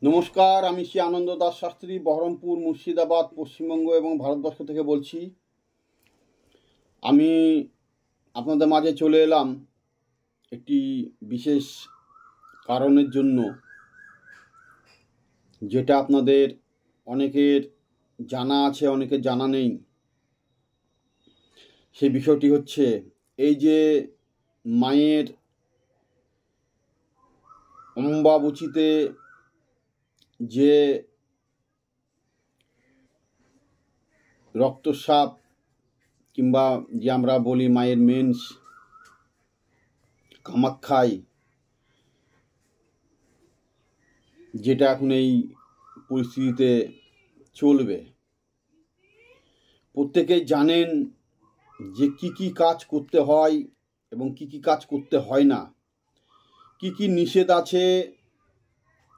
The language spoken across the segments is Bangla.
নমস্কার, আমি শ্রী আনন্দ দাস শাস্ত্রী বহরমপুর, মুর্শিদাবাদ, পশ্চিমবঙ্গ এবং ভারতবর্ষ থেকে বলছি। আমি আপনাদের মাঝে চলে এলাম একটি বিশেষ কারণের জন্য, যেটা আপনাদের অনেকের জানা আছে, অনেকের জানা নেই। সেই বিষয়টি হচ্ছে এই যে মায়ের অম্বাবুচিতে যে রক্তস্রাব কিংবা যে আমরা বলি মায়ের মেন্স, কামাখ্যায় যেটা এখন এই পরিস্থিতিতে চলবে, প্রত্যেকেই জানেন যে কি কি কাজ করতে হয় এবং কি কি কাজ করতে হয় না, কি কি নিষেধ আছে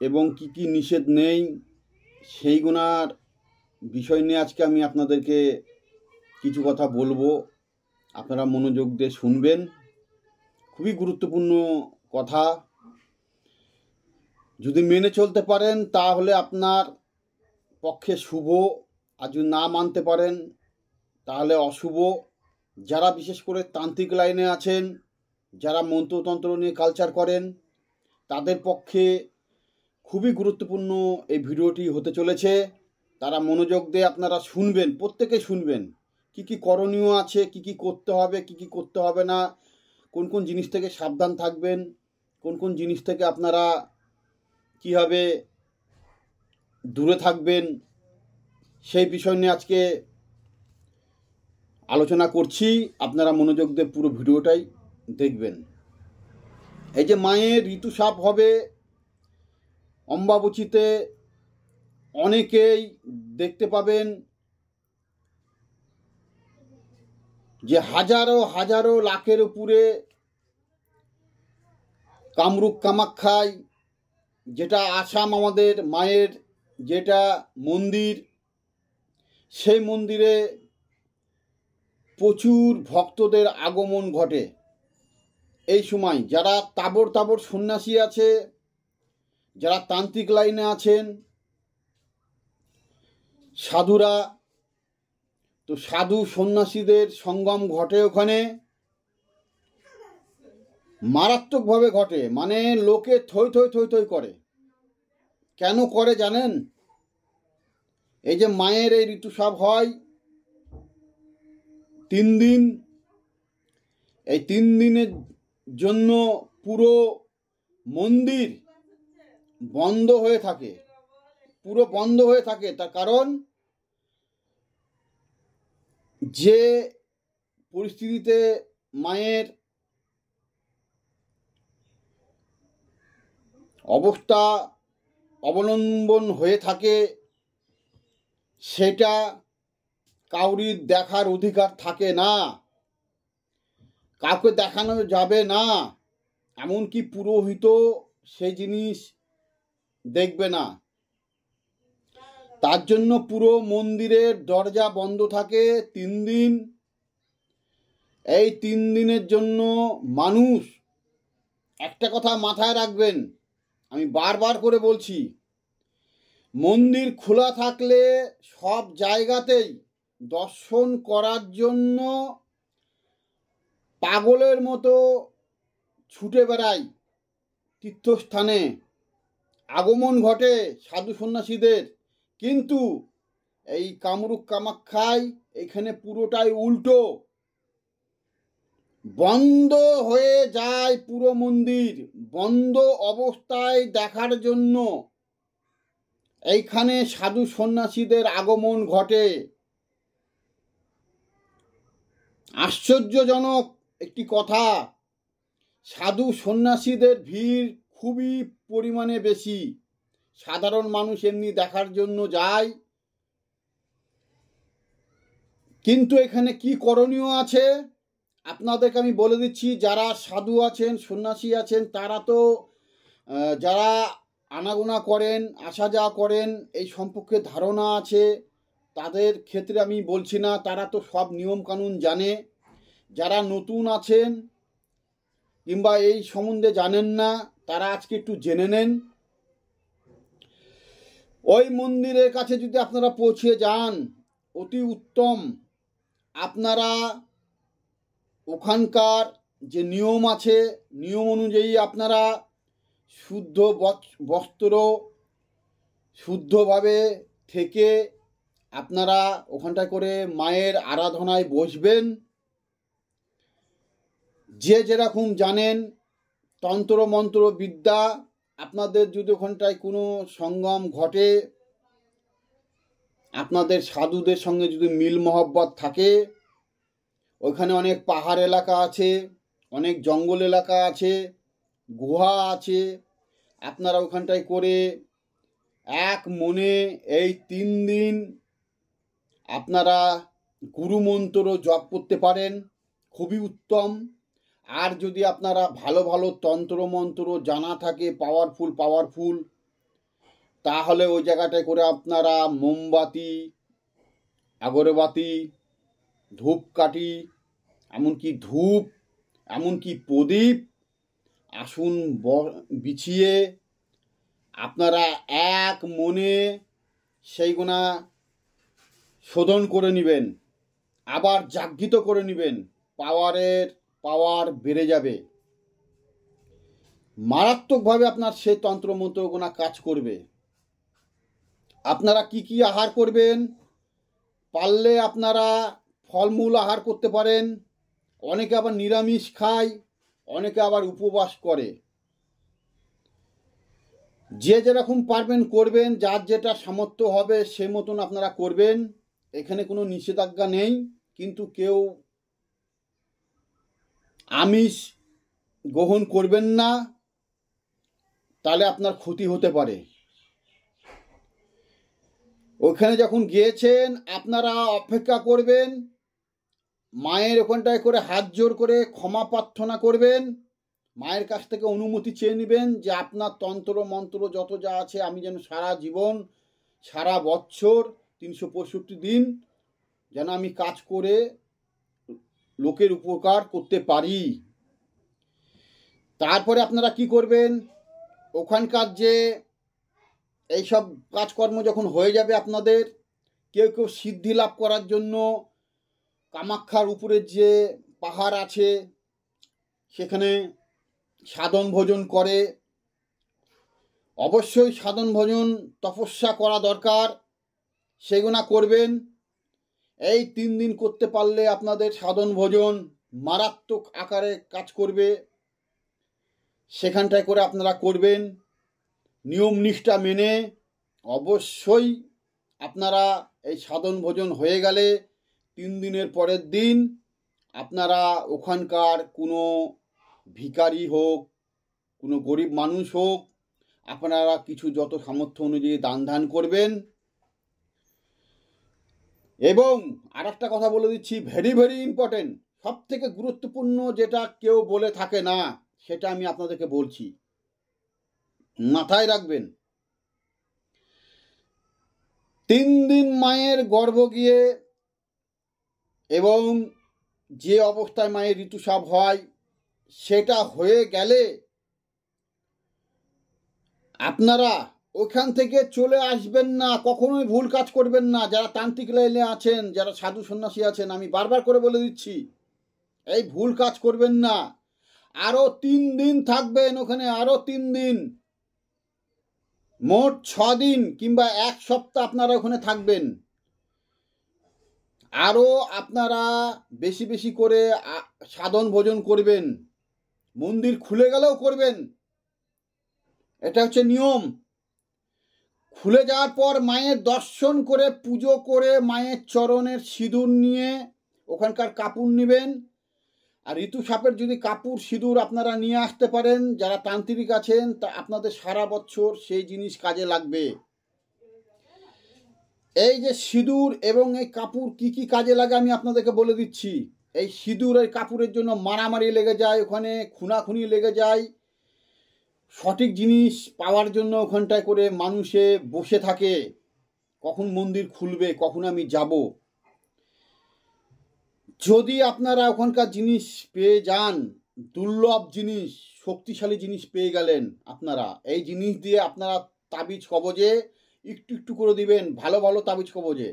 এবং কি কি নিষেধ নেই, সেইগুলোর বিষয় নিয়ে আজকে আমি আপনাদেরকে কিছু কথা বলবো। আপনারা মনোযোগ দিয়ে শুনবেন, খুবই গুরুত্বপূর্ণ কথা। যদি মেনে চলতে পারেন তাহলে আপনার পক্ষে শুভ, আর যদি না মানতে পারেন তাহলে অশুভ। যারা বিশেষ করে তান্ত্রিক লাইনে আছেন, যারা মন্ত্রতন্ত্র নিয়ে কালচার করেন, তাদের পক্ষে খুবই গুরুত্বপূর্ণ এই ভিডিওটি হতে চলেছে। তারা মনোযোগ দিয়ে আপনারা শুনবেন, প্রত্যেকে শুনবেন কি কি করণীয় আছে, কি কি করতে হবে, কি কি করতে হবে না, কোন কোন জিনিস থেকে সাবধান থাকবেন, কোন কোন জিনিস থেকে আপনারা কীভাবে দূরে থাকবেন, সেই বিষয় নিয়ে আজকে আলোচনা করছি। আপনারা মনোযোগ দিয়ে পুরো ভিডিওটাই দেখবেন। এই যে মায়ের ঋতুস্রাব হবে অম্বাবুচিতে, অনেকেই দেখতে পাবেন যে হাজারো হাজারো লাখের উপরে কামরূপ কামাখ্যায়, যেটা আসাম আমাদের মায়ের যেটা মন্দির, সেই মন্দিরে প্রচুর ভক্তদের আগমন ঘটে। এই সময় যারা তাবড় তাবড় সন্ন্যাসী আছে, যারা তান্ত্রিক লাইনে আছেন, সাধুরা, তো সাধু সন্ন্যাসীদের সঙ্গম ঘটে ওখানে, মারাত্মকভাবে ঘটে। মানে লোকে থই থই থই থই করে। কেন করে জানেন? এই যে মায়ের এই ঋতুস্রাব হয় 3 দিন, এই 3 দিনের জন্য পুরো মন্দির বন্ধ হয়ে থাকে, পুরো বন্ধ হয়ে থাকে। তার কারণ যে পরিস্থিতিতে মায়ের অবস্থা অবলম্বন হয়ে থাকে, সেটা কাউরির দেখার অধিকার থাকে না, কাউকে দেখানো যাবে না, এমনকি পুরোহিত সেই জিনিস দেখবে না। তার জন্য পুরো মন্দিরের দরজা বন্ধ থাকে 3 দিন। এই 3 দিনের জন্য মানুষ, একটা কথা মাথায় রাখবেন, আমি বারবার করে বলছি, মন্দির খোলা থাকলে সব জায়গাতেই দর্শন করার জন্য পাগলের মতো ছুটে বেড়ায়, তীর্থস্থানে আগমন ঘটে সাধু সন্ন্যাসীদের। কিন্তু এই কামরূপ কামাখ্যায় এখানে পুরোটাই উল্টো, বন্ধ হয়ে যায় পুরো মন্দির। বন্ধ অবস্থায় দেখার জন্য এইখানে সাধু সন্ন্যাসীদের আগমন ঘটে। আশ্চর্যজনক একটি কথা, সাধু সন্ন্যাসীদের ভিড় খুবই পরিমাণে বেশি। সাধারণ মানুষ এমনি দেখার জন্য যায়, কিন্তু এখানে কি করণীয় আছে আপনাদেরকে আমি বলে দিচ্ছি। যারা সাধু আছেন, সন্ন্যাসী আছেন, তারা তো যারা আনাগোনা করেন, আসা যাওয়া করেন, এই সম্পর্কে ধারণা আছে, তাদের ক্ষেত্রে আমি বলছি না, তারা তো সব নিয়মকানুন জানে। যারা নতুন আছেন কিংবা এই সম্বন্ধে জানেন না, তারা আজকে একটু জেনে নেন। ওই মন্দিরের কাছে যদি আপনারা পৌঁছে যান অতি উত্তম। আপনারা ওখানকার যে নিয়ম আছে নিয়ম অনুযায়ী আপনারা শুদ্ধ বস্ত্র শুদ্ধভাবে থেকে আপনারা ওখানটায় করে মায়ের আরাধনায় বসবেন। যে যেরকম জানেন তন্ত্র মন্ত্র বিদ্যা, আপনাদের যদি ওখানটায় কোনো সঙ্গম ঘটে, আপনাদের সাধুদের সঙ্গে যদি মিল মহব্বত থাকে, ওইখানে অনেক পাহাড় এলাকা আছে, অনেক জঙ্গল এলাকা আছে, গুহা আছে, আপনারা ওখানটায় করে এক মনে এই 3 দিন আপনারা গুরুমন্ত্র জপ করতে পারেন, খুবই উত্তম। আর যদি আপনারা ভালো ভালো তন্ত্রমন্ত্র জানা থাকে পাওয়ারফুল, তাহলে ওই জায়গাটায় করে আপনারা মোমবাতি, আগরবাতি, ধূপকাঠি, এমনকি ধূপ, এমনকি প্রদীপ, আসন বিছিয়ে আপনারা এক মনে সেইগুনা শোধন করে নেবেন, আবার জাগৃত করে নেবেন। পাওয়ার বেড়ে যাবে, মারাত্মকভাবে আপনার সেই তন্ত্রমন্ত্রগুনা কাজ করবে। আপনারা কি কি আহার করবেন? পারলে আপনারা ফলমূল আহার করতে পারেন, অনেকে আবার নিরামিষ খায়, অনেকে আবার উপবাস করে। যে যেরকম পারবেন করবেন, যার যেটা সামর্থ্য হবে সে মতন আপনারা করবেন, এখানে কোনো নিষেধাজ্ঞা নেই। কিন্তু কেউ আমিষ গ্রহণ করবেন না, তাহলে আপনার ক্ষতি হতে পারে। ওখানে যখন গিয়েছেন আপনারা অপেক্ষা করবেন, মায়ের ওখানটায় করে হাত জোর করে ক্ষমা প্রার্থনা করবেন, মায়ের কাছ থেকে অনুমতি চেয়ে নেবেন যে আপনার তন্ত্র মন্ত্র যত যা আছে আমি যেন সারা জীবন, সারা বছর 365 দিন যেন আমি কাজ করে লোকের উপকার করতে পারি। তারপরে আপনারা কি করবেন, ওখানকার যে এইসব কাজকর্ম যখন হয়ে যাবে আপনাদের, কেউ কেউ সিদ্ধি লাভ করার জন্য কামাখ্যার উপরে যে পাহাড় আছে সেখানে সাধন ভোজন করে। অবশ্যই সাধন ভোজন তপস্যা করা দরকার, সেগুনা করবেন। এই 3 দিন করতে পারলে আপনাদের সাধন ভোজন মারাত্মক আকারে কাজ করবে। সেখানটায় করে আপনারা করবেন নিয়ম নিষ্ঠা মেনে। অবশ্যই আপনারা এই সাধন ভোজন হয়ে গেলে 3 দিনের পরের দিন আপনারা ওখানকার কোনো ভিখারি হোক, কোনো গরিব মানুষ হোক, আপনারা কিছু যত সামর্থ্য অনুযায়ী দান করবেন। এবং আর একটা কথা বলে দিচ্ছি, ভেরি ইম্পর্টেন্ট, সব থেকে গুরুত্বপূর্ণ যেটা কেউ বলে থাকে না, সেটা আমি আপনাদেরকে বলছি, মাথায় রাখবেন। 3 দিন মায়ের গর্ভ গিয়ে এবং যে অবস্থায় মায়ের ঋতুস্রাব হয় সেটা হয়ে গেলে আপনারা ওখান থেকে চলে আসবেন না, কখনোই ভুল কাজ করবেন না। যারা তান্ত্রিক লাইনে আছেন, যারা সাধু সন্ন্যাসী আছেন, আমি বারবার করে বলে দিচ্ছি, এই ভুল কাজ করবেন না। আরো 3 দিন থাকবেন ওখানে, আরো 3 দিন, মোট 6 দিন কিংবা 1 সপ্তাহ আপনারা ওখানে থাকবেন। আরো আপনারা বেশি করে সাধন ভোজন করবেন, মন্দির খুলে গেলেও করবেন, এটা হচ্ছে নিয়ম। খুলে যাওয়ার পর মায়ের দর্শন করে পুজো করে মায়ের চরণের সিঁদুর নিয়ে ওখানকার কাপড় নেবেন। আর ঋতুস্রাবের যদি কাপড় সিঁদুর আপনারা নিয়ে আসতে পারেন, যারা তান্ত্রিক আছেন, তা আপনাদের সারা বছর সেই জিনিস কাজে লাগবে। এই যে সিঁদুর এবং এই কাপড় কি কি কাজে লাগে আমি আপনাদেরকে বলে দিচ্ছি। এই সিঁদুর এই কাপড়ের জন্য মারামারি লেগে যায়, ওখানে খুনাখুনি লেগে যায়, সঠিক জিনিস পাওয়ার জন্য ওখানটায় করে মানুষে বসে থাকে, কখন মন্দির খুলবে, কখন আমি যাব। যদি আপনারা ওখানকার জিনিস পেয়ে যান, দুর্লভ জিনিস, শক্তিশালী জিনিস পেয়ে গেলেন, আপনারা এই জিনিস দিয়ে আপনারা তাবিজ কবজে একটু একটু করে দিবেন। ভালো ভালো তাবিজ কবজে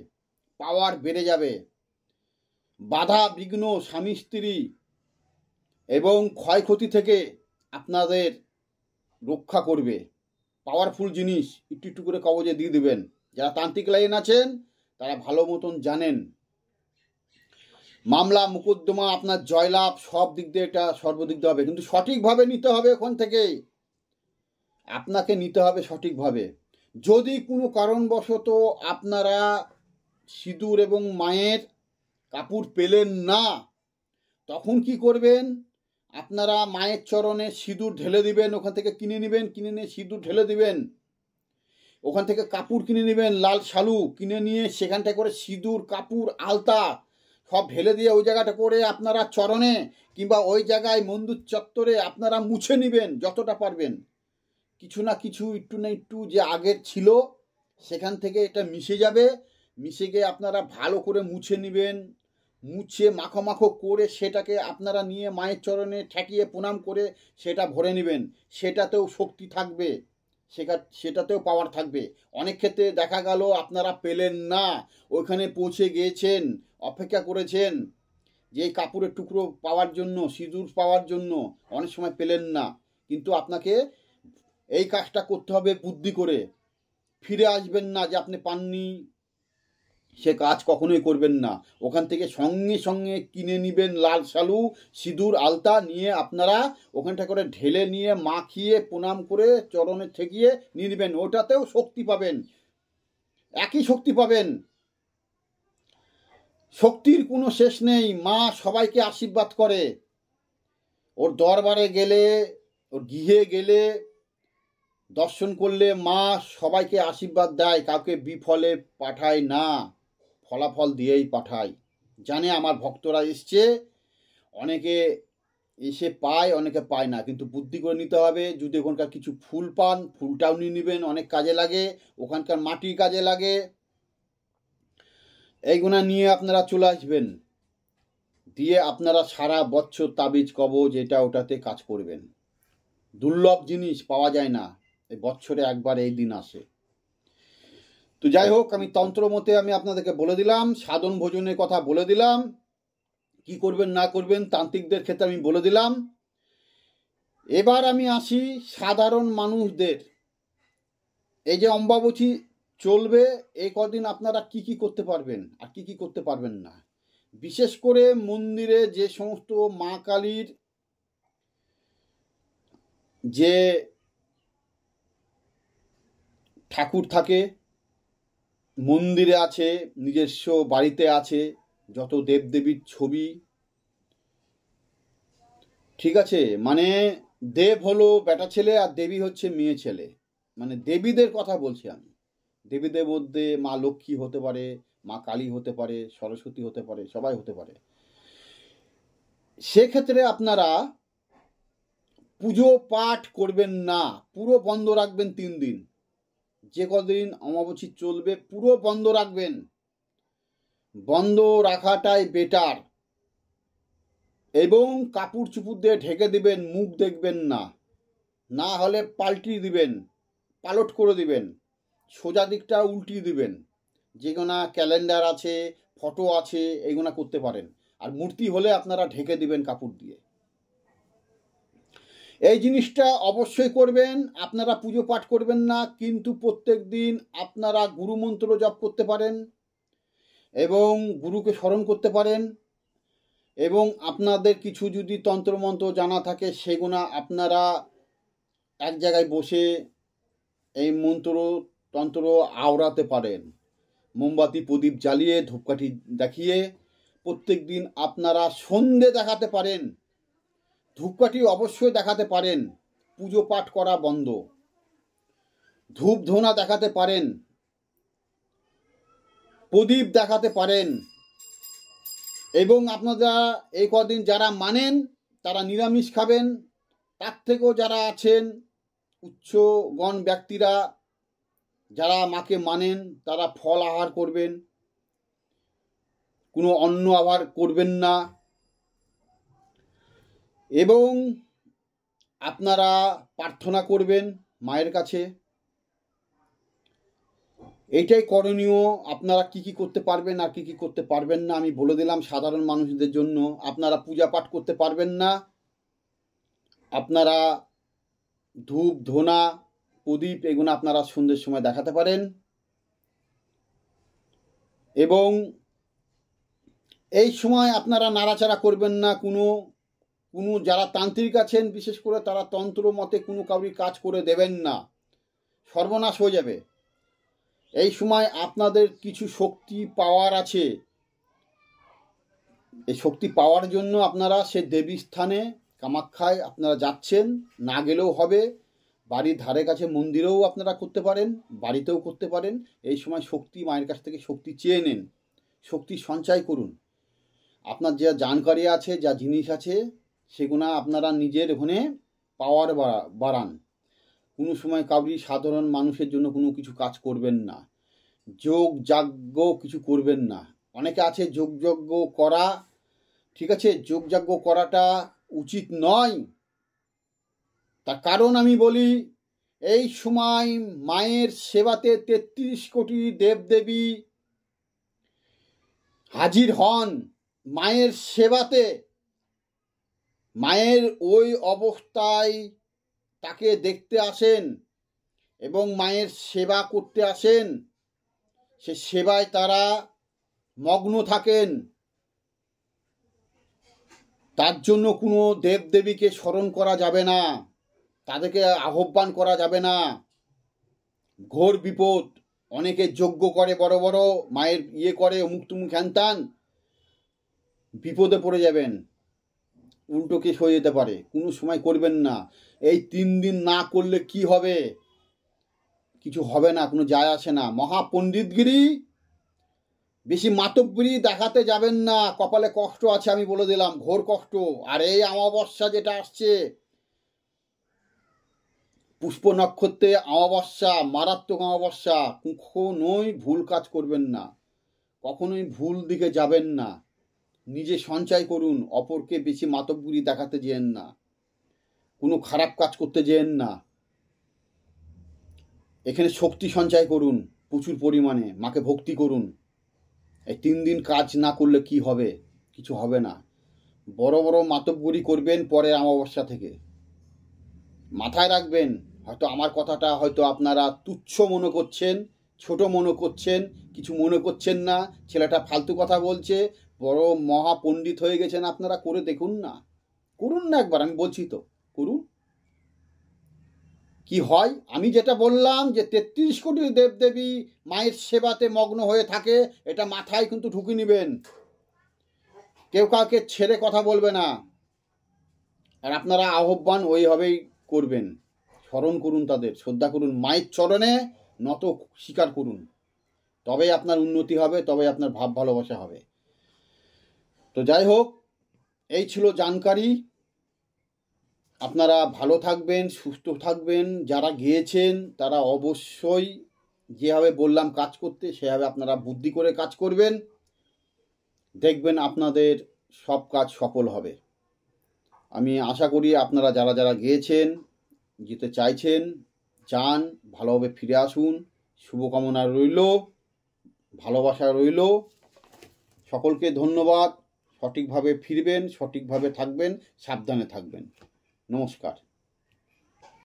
পাওয়ার বেড়ে যাবে। বাধা বিঘ্ন, স্বামী স্ত্রী এবং ক্ষয়ক্ষতি থেকে আপনাদের রক্ষা করবে। পাওয়ারফুল জিনিস একটু একটু করে কবজে দিয়ে দিবেন। যারা তান্ত্রিক লাইন আছেন তারা ভালো মতন জানেন। মামলা মুকদ্দমা আপনার জয়লাভ সব দিক দিয়ে এটা সর্বদিক দিয়ে হবে, কিন্তু সঠিকভাবে নিতে হবে। ওখান থেকে আপনাকে নিতে হবে সঠিকভাবে। যদি কোনো কারণবশত আপনারা সিঁদুর এবং মায়ের কাপড় পেলেন না, তখন কি করবেন? আপনারা মায়ের চরণে সিঁদুর ঢেলে দিবেন। ওখান থেকে কিনে নেবেন, কিনে নিয়ে সিঁদুর ঢেলে দিবেন। ওখান থেকে কাপড় কিনে নেবেন, লাল শালু কিনে নিয়ে সেখানটা করে সিঁদুর, কাপড়, আলতা সব ঢেলে দিয়ে ওই জায়গাটা করে আপনারা চরণে কিংবা ওই জায়গায় মন্দির চত্বরে আপনারা মুছে নেবেন যতটা পারবেন। কিছু না কিছু, একটু না একটু যে আগের ছিল সেখান থেকে এটা মিশে যাবে। মিশে গিয়ে আপনারা ভালো করে মুছে নেবেন। মুছে মাখো মাখো করে সেটাকে আপনারা নিয়ে মায়ের চরণে ঠেকিয়ে প্রণাম করে সেটা ভরে নেবেন। সেটাতেও শক্তি থাকবে, সেটাতেও পাওয়ার থাকবে। অনেক ক্ষেত্রে দেখা গেল আপনারা পেলেন না, ওইখানে পৌঁছে গিয়েছেন, অপেক্ষা করেছেন যে এই কাপড়ের টুকরো পাওয়ার জন্য, সিঁদুর পাওয়ার জন্য, অনেক সময় পেলেন না। কিন্তু আপনাকে এই কাজটা করতে হবে বুদ্ধি করে। ফিরে আসবেন না যে আপনি পাননি, সে কাজ কখনোই করবেন না। ওখান থেকে সঙ্গে সঙ্গে কিনে নেবেন লাল শালু, সিঁদুর, আলতা নিয়ে আপনারা ওখানটা করে ঢেলে নিয়ে মাখিয়ে প্রণাম করে চরণে ঠেকিয়ে নিয়ে নেবেন। ওটাতেও শক্তি পাবেন, একই শক্তি পাবেন। শক্তির কোনো শেষ নেই। মা সবাইকে আশীর্বাদ করে। ওর দরবারে গেলে, ওর গৃহে গেলে, দর্শন করলে মা সবাইকে আশীর্বাদ দেয়, কাউকে বিফলে পাঠায় না, ফলাফল দিয়েই পাঠায়। জানে আমার ভক্তরা এসছে, অনেকে এসে পায়, অনেকে পায় না, কিন্তু বুদ্ধি করে নিতে হবে। যদি ওখানকার কিছু ফুল পান, ফুলটাও নিয়ে নেবেন, অনেক কাজে লাগে। ওখানকার মাটির কাজে লাগে। এইগুলা নিয়ে আপনারা চলে আসবেন, দিয়ে আপনারা সারা বছর তাবিজ কবজ এটা ওটাতে কাজ করবেন। দুর্লভ জিনিস পাওয়া যায় না, এই বছরে একবার এই দিন আসে। তো যাই হোক, আমি তন্ত্র মতে আমি আপনাদেরকে বলে দিলাম, সাধন ভোজনের কথা বলে দিলাম, কি করবেন না করবেন তান্ত্রিকদের ক্ষেত্রে আমি বলে দিলাম। এবার আমি আসি সাধারণ মানুষদের। এই যে অম্বাবতী চলবে, এই কদিন আপনারা কি কি করতে পারবেন আর কি কি করতে পারবেন না। বিশেষ করে মন্দিরে যে সমস্ত মা কালীর যে ঠাকুর থাকে, মন্দিরে আছে, নিজস্ব বাড়িতে আছে, যত দেবদেবীর ছবি, ঠিক আছে, মানে দেব হলো বেটা ছেলে আর দেবী হচ্ছে মেয়ে ছেলে, মানে দেবীদের কথা বলছি আমি। দেবীদের মধ্যে মা লক্ষ্মী হতে পারে, মা কালী হতে পারে, সরস্বতী হতে পারে, সবাই হতে পারে। সেক্ষেত্রে আপনারা পুজো পাঠ করবেন না, পুরো বন্ধ রাখবেন 3 দিন। যে কদিন অমাবস্যা চলবে পুরো বন্ধ রাখবেন। বন্ধ রাখাটাই বেটার। এবং কাপড় চুপুর দিয়ে ঢেকে দিবেন, মুখ দেখবেন না, না হলে পাল্টিয়ে দিবেন, পালট করে দিবেন, সোজা দিকটা উল্টিয়ে দিবেন। যেগুলো ক্যালেন্ডার আছে, ফটো আছে, এইগুলো করতে পারেন। আর মূর্তি হলে আপনারা ঢেকে দিবেন কাপড় দিয়ে। এই জিনিসটা অবশ্যই করবেন। আপনারা পুজো পাঠ করবেন না, কিন্তু প্রত্যেক দিন আপনারা গুরুমন্ত্র জপ করতে পারেন এবং গুরুকে স্মরণ করতে পারেন। এবং আপনাদের কিছু যদি তন্ত্রমন্ত্র জানা থাকে সেগুলো আপনারা এক জায়গায় বসে এই মন্ত্র তন্ত্র আওড়াতে পারেন। মোমবাতি প্রদীপ জ্বালিয়ে ধূপকাঠি দেখিয়ে প্রত্যেক দিন আপনারা সন্ধে দেখাতে পারেন, ধূপকাঠি অবশ্যই দেখাতে পারেন। পুজো পাঠ করা বন্ধ। ধূপ ধোনা দেখাতে পারেন, প্রদীপ দেখাতে পারেন। এবং আপনারা এই কদিন যারা মানেন তারা নিরামিষ খাবেন। তার থেকেও যারা আছেন উচ্চগণ ব্যক্তিরা, যারা মাকে মানেন, তারা ফল আহার করবেন, কোনো অন্ন আহার করবেন না। এবং আপনারা প্রার্থনা করবেন মায়ের কাছে। এইটাই করণীয়। আপনারা কি কি করতে পারবেন আর কি কি করতে পারবেন না আমি বলে দিলাম। সাধারণ মানুষদের জন্য আপনারা পূজা পাঠ করতে পারবেন না, আপনারা ধূপ ধুনা প্রদীপ এগুলো আপনারা সন্ধ্যের সময় দেখাতে পারেন। এবং এই সময় আপনারা নাড়াচাড়া করবেন না। কোনো যারা তান্ত্রিক আছেন বিশেষ করে তারা তন্ত্র মতে কোনো কাউরি কাজ করে দেবেন না, সর্বনাশ হয়ে যাবে। এই সময় আপনাদের কিছু শক্তি পাওয়ার আছে, এই শক্তি পাওয়ার জন্য আপনারা সে দেবী স্থানে কামাখ্যায় আপনারা যাচ্ছেন, না গেলেও হবে। বাড়ির ধারে কাছে মন্দিরেও আপনারা করতে পারেন, বাড়িতেও করতে পারেন। এই সময় শক্তি মায়ের কাছ থেকে শক্তি চেয়ে নেন, শক্তি সঞ্চয় করুন। আপনার যা জানকারি আছে, যা জিনিস আছে, সেগুলো আপনারা নিজের ওখানে পাওয়ার বাড়ান। কোনো সময় কাউরি সাধারণ মানুষের জন্য কোনো কিছু কাজ করবেন না, যোগ যাজ্ঞ কিছু করবেন না। অনেকে আছে যোগ যজ্ঞ করা, ঠিক আছে, যোগ যজ্ঞ করাটা উচিত নয়। তার কারণ আমি বলি, এই সময় মায়ের সেবাতে ৩৩ কোটি দেবদেবী হাজির হন মায়ের সেবাতে। মায়ের ওই অবস্থায় তাকে দেখতে আসেন এবং মায়ের সেবা করতে আসেন, সে সেবায় তারা মগ্ন থাকেন। তার জন্য কোনো দেবদেবীকে স্মরণ করা যাবে না, তাদেরকে আহ্বান করা যাবে না, ঘোর বিপদ। অনেকে যজ্ঞ করে বড় বড় মায়ের করে অমুক তুমুক হ্যানত্যান, বিপদে পড়ে যাবেন, উল্টো কেস হয়ে যেতে পারে। কোনো সময় করবেন না। এই 3 দিন না করলে কি হবে? কিছু হবে না, কোনো যায় আসে না। মহাপণ্ডিতগিরি বেশি মাতব্বরি দেখাতে যাবেন না। কপালে কষ্ট আছে আমি বলে দিলাম, ঘোর কষ্ট। আর এই অমাবস্যা যেটা আসছে, পুষ্প নক্ষত্রে অমাবস্যা, মারাত্মক অমাবস্যা, কখনোই ভুল কাজ করবেন না, কখনোই ভুল দিকে যাবেন না। নিজে সঞ্চয় করুন, অপরকে বেশি মাতব্বরি দেখাতে যেন না, কোনো খারাপ কাজ করতে যেন না। এখানে শক্তি সঞ্চয় করুন প্রচুর পরিমাণে, মাকে ভক্তি করুন। এই 3 দিন কাজ না করলে কি হবে? কিছু হবে না। বড় বড় মাতব্বরি করবেন পরের অমাবস্যা থেকে, মাথায় রাখবেন। হয়তো আমার কথাটা হয়তো আপনারা তুচ্ছ মনে করছেন, ছোট মনে করছেন, কিছু মনে করছেন না, ছেলেটা ফালতু কথা বলছে, বড় মহাপণ্ডিত হয়ে গেছেন আপনারা। করে দেখুন না, করুন না একবার, আমি বলছি তো করুন, কি হয়। আমি যেটা বললাম যে 33 কোটি দেবদেবী মায়ের সেবাতে মগ্ন হয়ে থাকে, এটা মাথায় কিন্তু ঢুকে নেবেন। কেউ কাউকে ছেড়ে কথা বলবে না। আর আপনারা আহ্বান ওইভাবেই করবেন, স্মরণ করুন তাদের, শ্রদ্ধা করুন, মায়ের চরণে নত স্বীকার করুন। তবেই আপনার উন্নতি হবে, তবে আপনার ভাব ভালোবাসা হবে। তো যাই হোক, এই ছিল জানকারি। আপনারা ভালো থাকবেন, সুস্থ থাকবেন। যারা গিয়েছেন তারা অবশ্যই যেভাবে বললাম কাজ করতে, সেভাবে আপনারা বুদ্ধি করে কাজ করবেন, দেখবেন আপনাদের সব কাজ সফল হবে। আমি আশা করি আপনারা যারা যারা গিয়েছেন, যেতে চাইছেন, যান, ভালোভাবে ফিরে আসুন। শুভকামনা রইল, ভালোবাসা রইল। সকলকে ধন্যবাদ। সঠিকভাবে ফিরবেন, সঠিকভাবে থাকবেন, সাবধানে থাকবেন। নমস্কার।